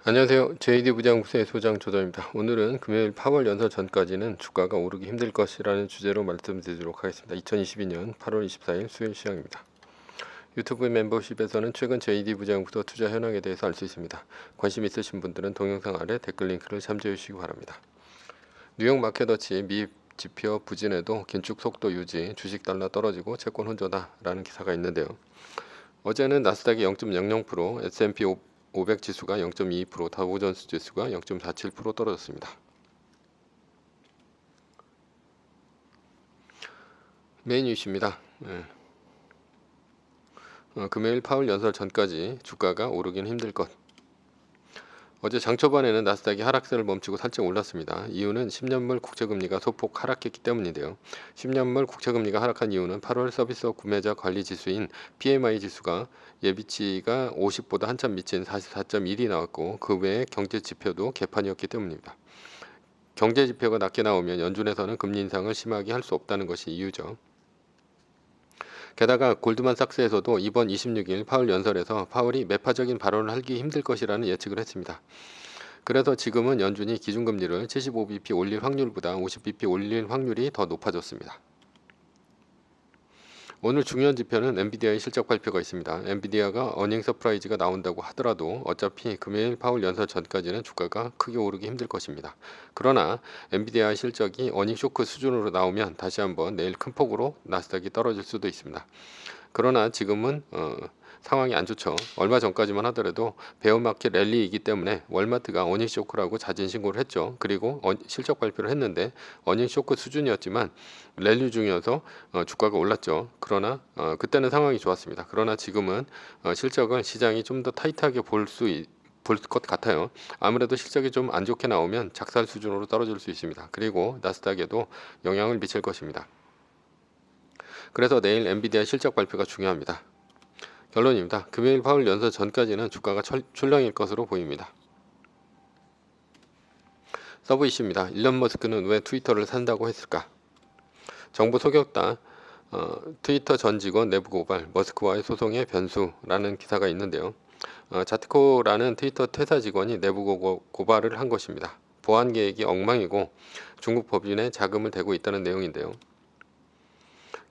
안녕하세요. JD 부장구세 소장 조정입니다. 오늘은 금요일 파월 연설 전까지는 주가가 오르기 힘들 것이라는 주제로 말씀드리도록 하겠습니다. 2022년 8월 24일 수요일 시장입니다. 유튜브 멤버십에서는 최근 JD 부장구세 투자 현황에 대해서 알 수 있습니다. 관심 있으신 분들은 동영상 아래 댓글 링크를 참조해 주시기 바랍니다. 뉴욕 마켓워치 미 지표 부진에도 긴축 속도 유지, 주식 달러 떨어지고 채권 혼조다라는 기사가 있는데요. 어제는 나스닥이 0.00%, S&P 500 지수가 0.22%, 다우존스 지수가 0.47% 떨어졌습니다. 메인 이슈입니다. 금요일 파월 연설 전까지 주가가 오르긴 힘들 것. 어제 장 초반에는 나스닥이 하락세를 멈추고 살짝 올랐습니다. 이유는 10년물 국채금리가 소폭 하락했기 때문인데요. 10년물 국채금리가 하락한 이유는 8월 서비스업 구매자 관리 지수인 PMI 지수가 예비치가 50보다 한참 미친 44.1이 나왔고 그 외에 경제 지표도 개판이었기 때문입니다. 경제 지표가 낮게 나오면 연준에서는 금리 인상을 심하게 할 수 없다는 것이 이유죠. 게다가 골드만삭스에서도 이번 26일 파월 연설에서 파월이 매파적인 발언을 하기 힘들 것이라는 예측을 했습니다. 그래서 지금은 연준이 기준금리를 75bp 올릴 확률보다 50bp 올릴 확률이 더 높아졌습니다. 오늘 중요한 지표는 엔비디아의 실적 발표가 있습니다. 엔비디아가 어닝 서프라이즈가 나온다고 하더라도 어차피 금요일 파월 연설 전까지는 주가가 크게 오르기 힘들 것입니다. 그러나 엔비디아 실적이 어닝 쇼크 수준으로 나오면 다시 한번 내일 큰 폭으로 나스닥이 떨어질 수도 있습니다. 그러나 지금은 상황이 안 좋죠. 얼마 전까지만 하더라도 베어마켓 랠리이기 때문에 월마트가 어닝 쇼크라고 자진 신고를 했죠. 그리고 실적 발표를 했는데 어닝 쇼크 수준이었지만 랠리 중이어서 주가가 올랐죠. 그러나 그때는 상황이 좋았습니다. 그러나 지금은 실적을 시장이 좀 더 타이트하게 볼 것 같아요. 아무래도 실적이 좀 안 좋게 나오면 작살 수준으로 떨어질 수 있습니다. 그리고 나스닥에도 영향을 미칠 것입니다. 그래서 내일 엔비디아 실적 발표가 중요합니다. 결론입니다. 금요일 파월 연설 전까지는 주가가 출렁일 것으로 보입니다. 서브 이슈입니다. 일론 머스크는 왜 트위터를 산다고 했을까? 정부 소격다 트위터 전 직원 내부 고발, 머스크와의 소송의 변수라는 기사가 있는데요. 자트코라는 트위터 퇴사 직원이 내부 고발을 한 것입니다. 보안 계획이 엉망이고 중국 법인에 자금을 대고 있다는 내용인데요.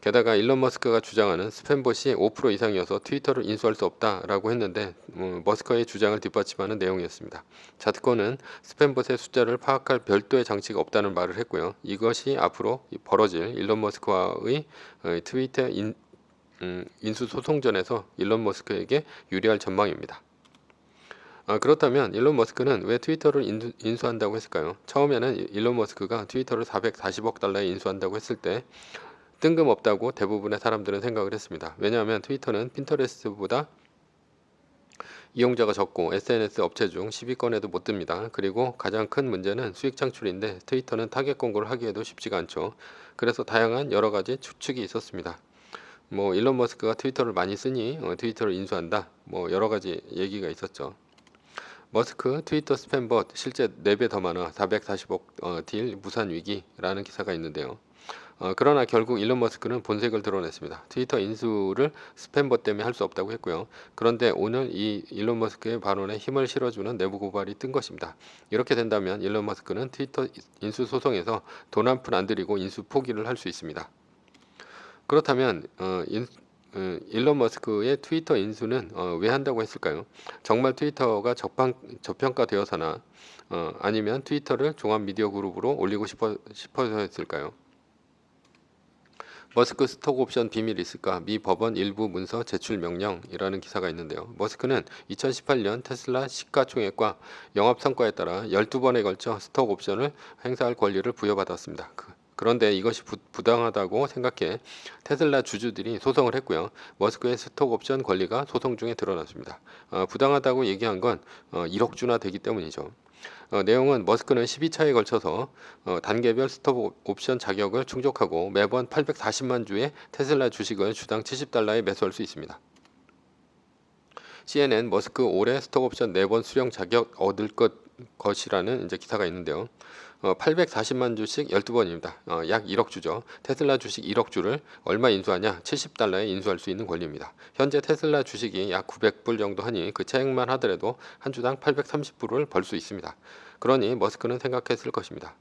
게다가 일론 머스크가 주장하는 스팸봇이 5% 이상이어서 트위터를 인수할 수 없다라고 했는데 머스크의 주장을 뒷받침하는 내용이었습니다. 자트코는 스팸봇의 숫자를 파악할 별도의 장치가 없다는 말을 했고요. 이것이 앞으로 벌어질 일론 머스크와의 트위터 인수 소송전에서 일론 머스크에게 유리할 전망입니다. 그렇다면 일론 머스크는 왜 트위터를 인수한다고 했을까요? 처음에는 일론 머스크가 트위터를 440억 달러에 인수한다고 했을 때 뜬금없다고 대부분의 사람들은 생각을 했습니다. 왜냐하면 트위터는 핀터레스트보다 이용자가 적고 SNS 업체 중 10위권에도 못 듭니다. 그리고 가장 큰 문제는 수익 창출인데 트위터는 타겟 공고를 하기에도 쉽지가 않죠. 그래서 다양한 여러 가지 추측이 있었습니다. 일론 머스크가 트위터를 많이 쓰니 트위터를 인수한다. 여러 가지 얘기가 있었죠. 머스크 트위터 스팸봇 실제 4배 더 많아 440억 딜 무산 위기라는 기사가 있는데요. 그러나 결국 일론 머스크는 본색을 드러냈습니다. 트위터 인수를 스팸봇 때문에 할 수 없다고 했고요. 그런데 오늘 이 일론 머스크의 발언에 힘을 실어주는 내부 고발이 뜬 것입니다. 이렇게 된다면 일론 머스크는 트위터 인수 소송에서 돈 한 푼 안 들이고 인수 포기를 할 수 있습니다. 그렇다면 일론 머스크의 트위터 인수는 왜 한다고 했을까요? 정말 트위터가 저평가되어서나 아니면 트위터를 종합 미디어 그룹으로 올리고 싶어서였을까요? 머스크 스톡 옵션 비밀이 있을까? 미 법원 일부 문서 제출 명령이라는 기사가 있는데요. 머스크는 2018년 테슬라 시가총액과 영업 성과에 따라 12번에 걸쳐 스톡 옵션을 행사할 권리를 부여받았습니다. 그런데 이것이 부당하다고 생각해 테슬라 주주들이 소송을 했고요. 머스크의 스톡 옵션 권리가 소송 중에 드러났습니다. 부당하다고 얘기한 건 1억 주나 되기 때문이죠. 내용은 머스크는 12차에 걸쳐서 단계별 스톡 옵션 자격을 충족하고 매번 840만 주의 테슬라 주식을 주당 $70에 매수할 수 있습니다. CNN 머스크 올해 스톡옵션 4번 수령 자격 얻을 것이라는 이제 기사가 있는데요. 840만 주씩 12번입니다. 약 1억 주죠. 테슬라 주식 1억 주를 얼마 인수하냐? 70달러에 인수할 수 있는 권리입니다. 현재 테슬라 주식이 약 900불 정도 하니 그 차액만 하더라도 한 주당 830불을 벌 수 있습니다. 그러니 머스크는 생각했을 것입니다.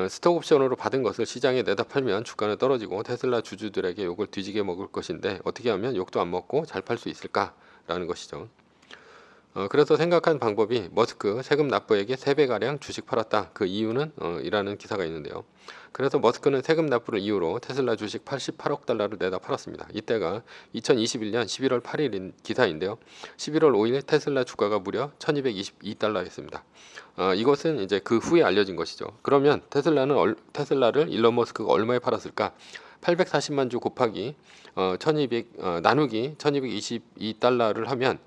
스톡 옵션으로 받은 것을 시장에 내다 팔면 주가는 떨어지고 테슬라 주주들에게 욕을 뒤지게 먹을 것인데 어떻게 하면 욕도 안 먹고 잘 팔 수 있을까라는 것이죠. 그래서 생각한 방법이 머스크 세금 납부액의 3배가량 주식 팔았다. 그 이유는 이라는 기사가 있는데요. 그래서 머스크는 세금 납부를 이유로 테슬라 주식 88억 달러를 내다 팔았습니다. 이때가 2021년 11월 8일 기사인데요. 11월 5일 테슬라 주가가 무려 1222달러였습니다. 이것은 이제 그 후에 알려진 것이죠. 그러면 테슬라를 일론 머스크가 얼마에 팔았을까? 840만 주 곱하기 1200 나누기 1222달러를 하면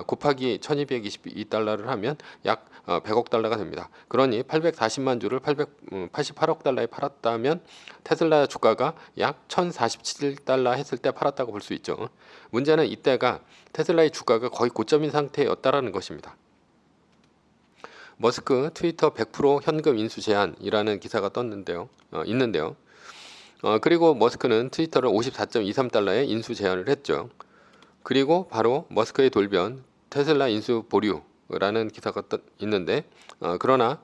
곱하기 1222달러를 하면 약 100억 달러가 됩니다. 그러니 840만 주를 888억 달러에 팔았다면 테슬라 주가가 약 1047달러 했을 때 팔았다고 볼 수 있죠. 문제는 이때가 테슬라의 주가가 거의 고점인 상태였다라는 것입니다. 머스크 트위터 100% 현금 인수 제한이라는 기사가 있는데요. 그리고 머스크는 트위터를 54.23달러에 인수 제한을 했죠. 그리고 바로 머스크의 돌변 테슬라 인수 보류라는 기사가 있는데 그러나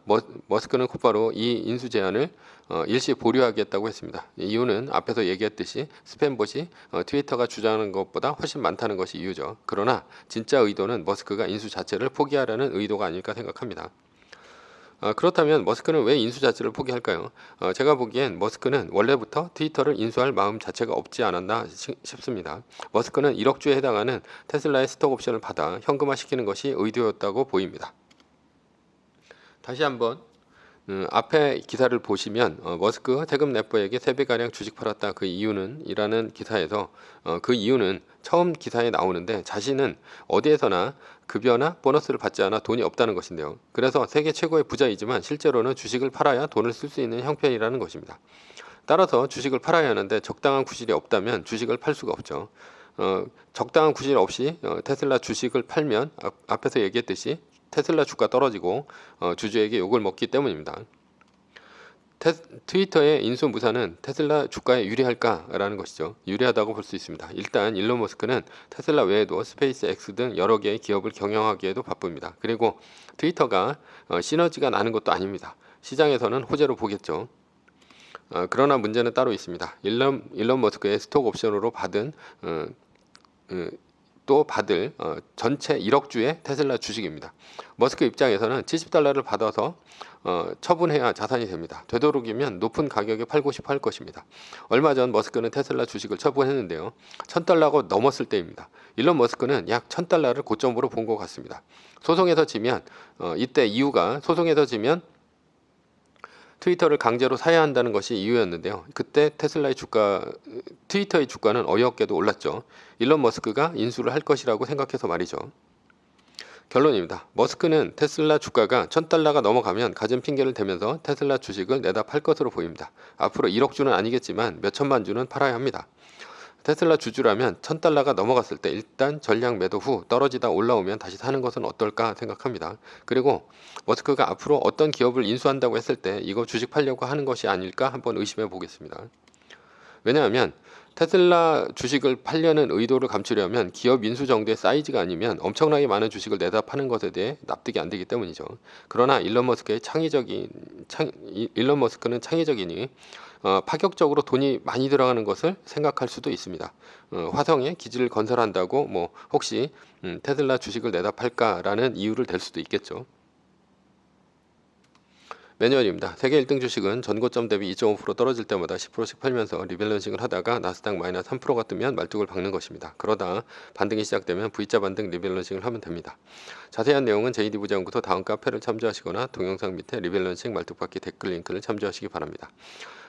머스크는 곧바로 이 인수 제한을 일시 보류하겠다고 했습니다. 이유는 앞에서 얘기했듯이 스팸봇이 트위터가 주장하는 것보다 훨씬 많다는 것이 이유죠. 그러나 진짜 의도는 머스크가 인수 자체를 포기하라는 의도가 아닐까 생각합니다. 그렇다면 머스크는 왜 인수 자체를 포기할까요? 제가 보기엔 머스크는 원래부터 트위터를 인수할 마음 자체가 없지 않았나 싶습니다. 머스크는 1억 주에 해당하는 테슬라의 스톡 옵션을 받아 현금화시키는 것이 의도였다고 보입니다. 다시 한번 앞에 기사를 보시면 머스크 세금 납부액의 3배가량 주식 팔았다. 그 이유는 이라는 기사에서 그 이유는 처음 기사에 나오는데 자신은 어디에서나 급여나 보너스를 받지 않아 돈이 없다는 것인데요. 그래서 세계 최고의 부자이지만 실제로는 주식을 팔아야 돈을 쓸 수 있는 형편이라는 것입니다. 따라서 주식을 팔아야 하는데 적당한 구실이 없다면 주식을 팔 수가 없죠. 적당한 구실 없이 테슬라 주식을 팔면 앞에서 얘기했듯이 테슬라 주가 떨어지고 주주에게 욕을 먹기 때문입니다. 트위터의 인수 무산은 테슬라 주가에 유리할까라는 것이죠. 유리하다고 볼 수 있습니다. 일단 일론 머스크는 테슬라 외에도 스페이스X 등 여러 개의 기업을 경영하기에도 바쁩니다. 그리고 트위터가 시너지가 나는 것도 아닙니다. 시장에서는 호재로 보겠죠. 그러나 문제는 따로 있습니다. 일론 머스크의 스톡 옵션으로 받을 전체 1억 주의 테슬라 주식입니다. 머스크 입장에서는 70달러를 받아서 처분해야 자산이 됩니다. 되도록이면 높은 가격에 팔고 싶어 할 것입니다. 얼마 전 머스크는 테슬라 주식을 처분했는데요. 1000달러가 넘었을 때입니다. 일론 머스크는 약 1000달러를 고점으로 본 것 같습니다. 소송에서 지면 소송에서 지면 트위터를 강제로 사야 한다는 것이 이유였는데요. 그때 트위터의 주가는 어이없게도 올랐죠. 일론 머스크가 인수를 할 것이라고 생각해서 말이죠. 결론입니다. 머스크는 테슬라 주가가 1000달러가 넘어가면 가진 핑계를 대면서 테슬라 주식을 내다 팔 것으로 보입니다. 앞으로 1억 주는 아니겠지만 몇 천만 주는 팔아야 합니다. 테슬라 주주라면 1000달러가 넘어갔을 때 일단 전량 매도 후 떨어지다 올라오면 다시 사는 것은 어떨까 생각합니다. 그리고 머스크가 앞으로 어떤 기업을 인수한다고 했을 때 이거 주식 팔려고 하는 것이 아닐까 한번 의심해 보겠습니다. 왜냐하면 테슬라 주식을 팔려는 의도를 감추려면 기업 인수 정도의 사이즈가 아니면 엄청나게 많은 주식을 내다 파는 것에 대해 납득이 안 되기 때문이죠. 그러나 일론 머스크는 창의적이니 파격적으로 돈이 많이 들어가는 것을 생각할 수도 있습니다. 화성에 기지를 건설한다고 혹시 테슬라 주식을 내다 팔까라는 이유를 댈 수도 있겠죠. 매뉴얼입니다. 세계 1등 주식은 전고점 대비 2.5% 떨어질 때마다 10%씩 팔면서 리밸런싱을 하다가 나스닥 마이너스 3%가 뜨면 말뚝을 박는 것입니다. 그러다 반등이 시작되면 V자 반등 리밸런싱을 하면 됩니다. 자세한 내용은 JD부자연구소 다음 카페를 참조하시거나 동영상 밑에 리밸런싱 말뚝박기 댓글 링크를 참조하시기 바랍니다.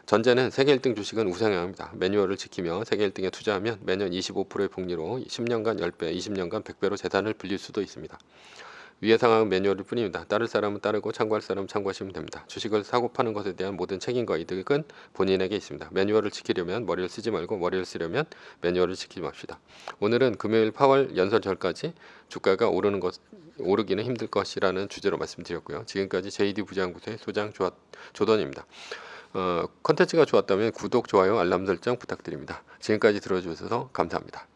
전제는 세계 1등 주식은 우상향 합니다. 매뉴얼을 지키며 세계 1등에 투자하면 매년 25%의 복리로 10년간 10배, 20년간 100배로 재산을 불릴 수도 있습니다. 위의 상황은 매뉴얼일 뿐입니다. 따를 사람은 따르고 참고할 사람은 참고하시면 됩니다. 주식을 사고 파는 것에 대한 모든 책임과 이득은 본인에게 있습니다. 매뉴얼을 지키려면 머리를 쓰지 말고 머리를 쓰려면 매뉴얼을 지키지 맙시다. 오늘은 금요일 파월 연설 전까지 주가가 오르기는 힘들 것이라는 주제로 말씀드렸고요. 지금까지 JD 부장구소의 소장 조던입니다. 컨텐츠가 좋았다면 구독, 좋아요, 알람 설정 부탁드립니다. 지금까지 들어주셔서 감사합니다.